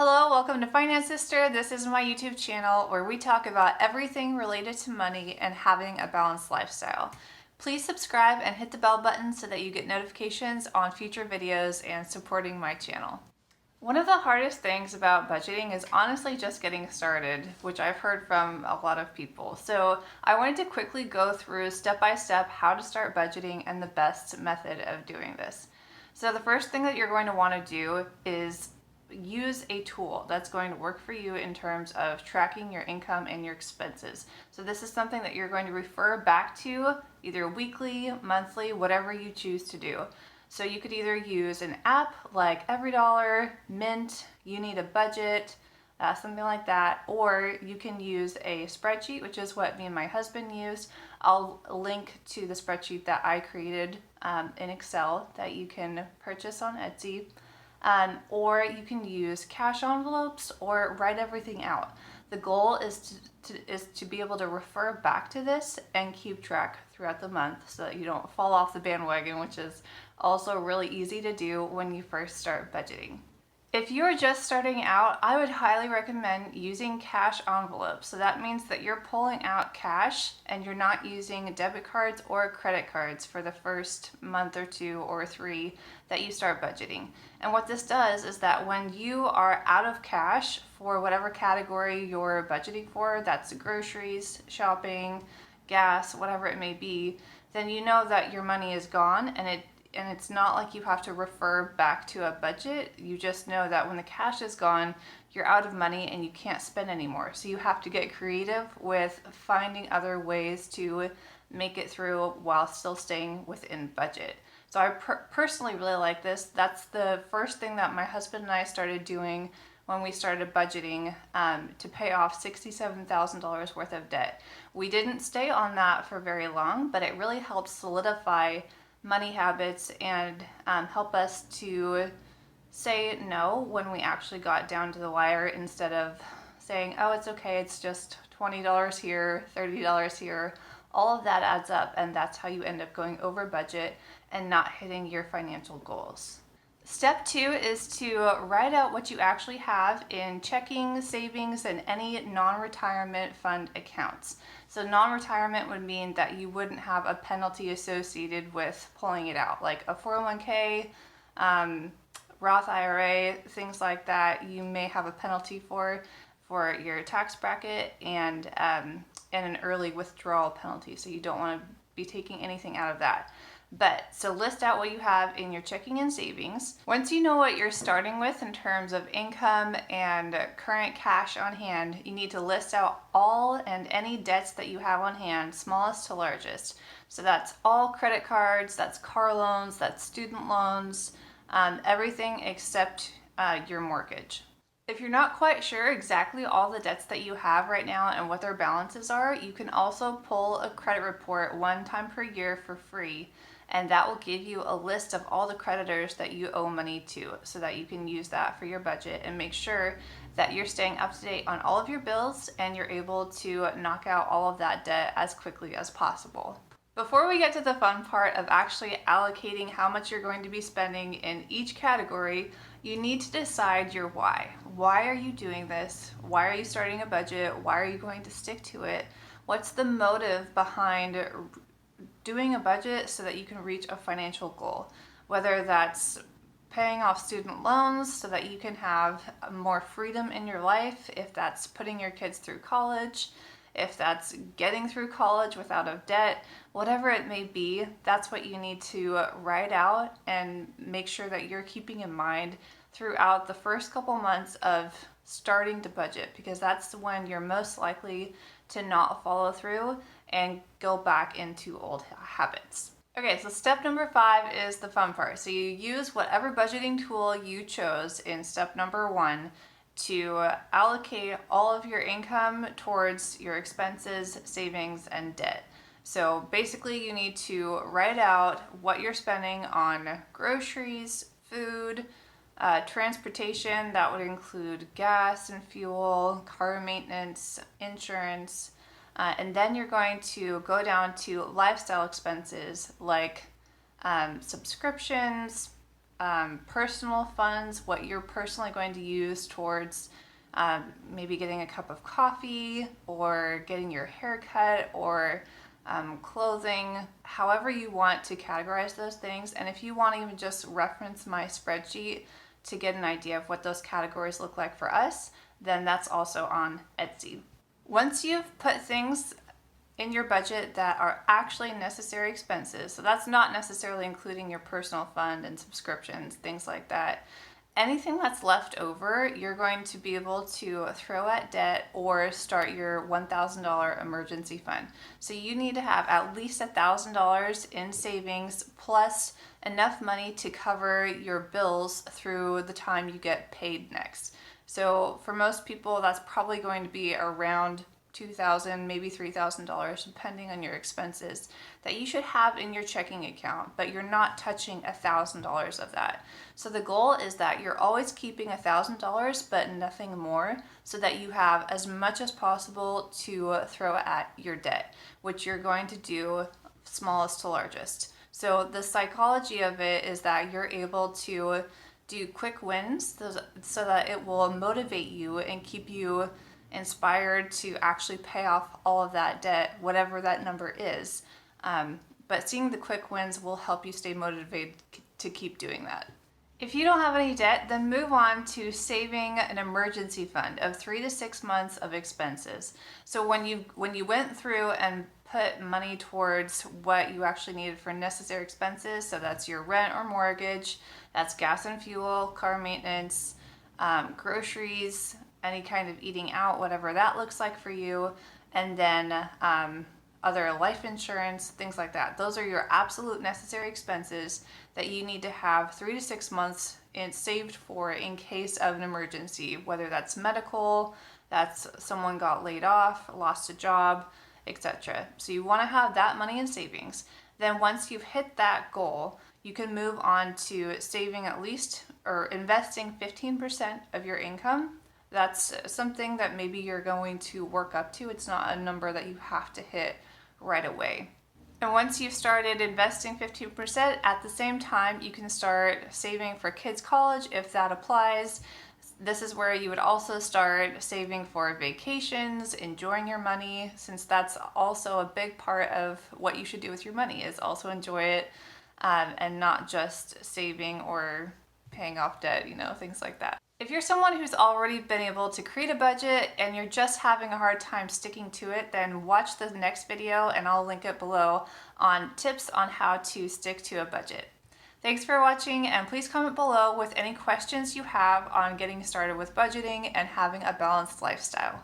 Hello, welcome to Finance Sister. This is my YouTube channel where we talk about everything related to money and having a balanced lifestyle. Please subscribe and hit the bell button so that you get notifications on future videos and supporting my channel. One of the hardest things about budgeting is honestly just getting started, which I've heard from a lot of people. So I wanted to quickly go through step by step how to start budgeting and the best method of doing this. So the first thing that you're going to want to do is use a tool that's going to work for you in terms of tracking your income and your expenses. So this is something that you're going to refer back to either weekly, monthly, whatever you choose to do. So you could either use an app like EveryDollar, Mint, You Need a Budget, something like that, or you can use a spreadsheet, which is what me and my husband used. I'll link to the spreadsheet that I created in Excel that you can purchase on Etsy. Or you can use cash envelopes or write everything out. The goal is to be able to refer back to this and keep track throughout the month so that you don't fall off the bandwagon, which is also really easy to do when you first start budgeting. If you're just starting out, I would highly recommend using cash envelopes. So that means that you're pulling out cash and you're not using debit cards or credit cards for the first month or two or three that you start budgeting. And what this does is that when you are out of cash for whatever category you're budgeting for, that's groceries, shopping, gas, whatever it may be, then you know that your money is gone and it's not like you have to refer back to a budget. You just know that when the cash is gone, you're out of money and you can't spend anymore. So you have to get creative with finding other ways to make it through while still staying within budget. So I personally really like this. That's the first thing that my husband and I started doing when we started budgeting to pay off $67,000 worth of debt. We didn't stay on that for very long, but it really helped solidify money habits and help us to say no when we actually got down to the wire instead of saying, oh, it's okay, it's just $20 here, $30 here. All of that adds up, and that's how you end up going over budget and not hitting your financial goals. Step 2 is to write out what you actually have in checking, savings, and any non-retirement fund accounts. So non-retirement would mean that you wouldn't have a penalty associated with pulling it out, like a 401k, Roth IRA, things like that. You may have a penalty for your tax bracket and an early withdrawal penalty. So you don't want to be taking anything out of that. So list out what you have in your checking and savings. Once you know what you're starting with in terms of income and current cash on hand, you need to list out all and any debts that you have on hand, smallest to largest. So that's all credit cards, that's car loans, that's student loans, everything except your mortgage. If you're not quite sure exactly all the debts that you have right now and what their balances are, you can also pull a credit report one time per year for free. And that will give you a list of all the creditors that you owe money to so that you can use that for your budget and make sure that you're staying up to date on all of your bills and you're able to knock out all of that debt as quickly as possible. Before we get to the fun part of actually allocating how much you're going to be spending in each category, you need to decide your why. Why are you doing this? Why are you starting a budget? Why are you going to stick to it? What's the motive behind doing a budget so that you can reach a financial goal? Whether that's paying off student loans so that you can have more freedom in your life, if that's putting your kids through college, if that's getting through college without a debt, whatever it may be, that's what you need to write out and make sure that you're keeping in mind throughout the first couple months of starting to budget, because that's when you're most likely to not follow through and go back into old habits. Okay, so step number 5 is the fun part. So you use whatever budgeting tool you chose in step number 1 to allocate all of your income towards your expenses, savings, and debt. So basically you need to write out what you're spending on groceries, food, transportation. That would include gas and fuel, car maintenance, insurance, and then you're going to go down to lifestyle expenses like subscriptions, personal funds, what you're personally going to use towards maybe getting a cup of coffee or getting your hair cut or clothing, however you want to categorize those things. And if you want to even just reference my spreadsheet to get an idea of what those categories look like for us, then that's also on Etsy. Once you've put things in your budget that are actually necessary expenses, so that's not necessarily including your personal fund and subscriptions, things like that, anything that's left over, you're going to be able to throw at debt or start your $1,000 emergency fund. So you need to have at least $1,000 in savings plus enough money to cover your bills through the time you get paid next. So for most people, that's probably going to be around $2,000, maybe $3,000, depending on your expenses, that you should have in your checking account, but you're not touching $1,000 of that. So the goal is that you're always keeping $1,000, but nothing more, so that you have as much as possible to throw at your debt, which you're going to do smallest to largest. So the psychology of it is that you're able to do quick wins so that it will motivate you and keep you inspired to actually pay off all of that debt, whatever that number is. But seeing the quick wins will help you stay motivated to keep doing that. If you don't have any debt, then move on to saving an emergency fund of 3 to 6 months of expenses. So when you went through and put money towards what you actually needed for necessary expenses, so that's your rent or mortgage, that's gas and fuel, car maintenance, groceries, any kind of eating out, whatever that looks like for you, and then other life insurance, things like that. Those are your absolute necessary expenses that you need to have 3 to 6 months saved for in case of an emergency, whether that's medical, that's someone got laid off, lost a job, etc. So you want to have that money in savings. Then once you've hit that goal, you can move on to saving at least or investing 15% of your income. That's something that maybe you're going to work up to. It's not a number that you have to hit right away. And once you've started investing 15%, at the same time, you can start saving for kids' college if that applies. This is where you would also start saving for vacations, enjoying your money, since that's also a big part of what you should do with your money, is also enjoy it and not just saving or paying off debt, things like that. If you're someone who's already been able to create a budget and you're just having a hard time sticking to it, then watch the next video and I'll link it below on tips on how to stick to a budget. Thanks for watching, and please comment below with any questions you have on getting started with budgeting and having a balanced lifestyle.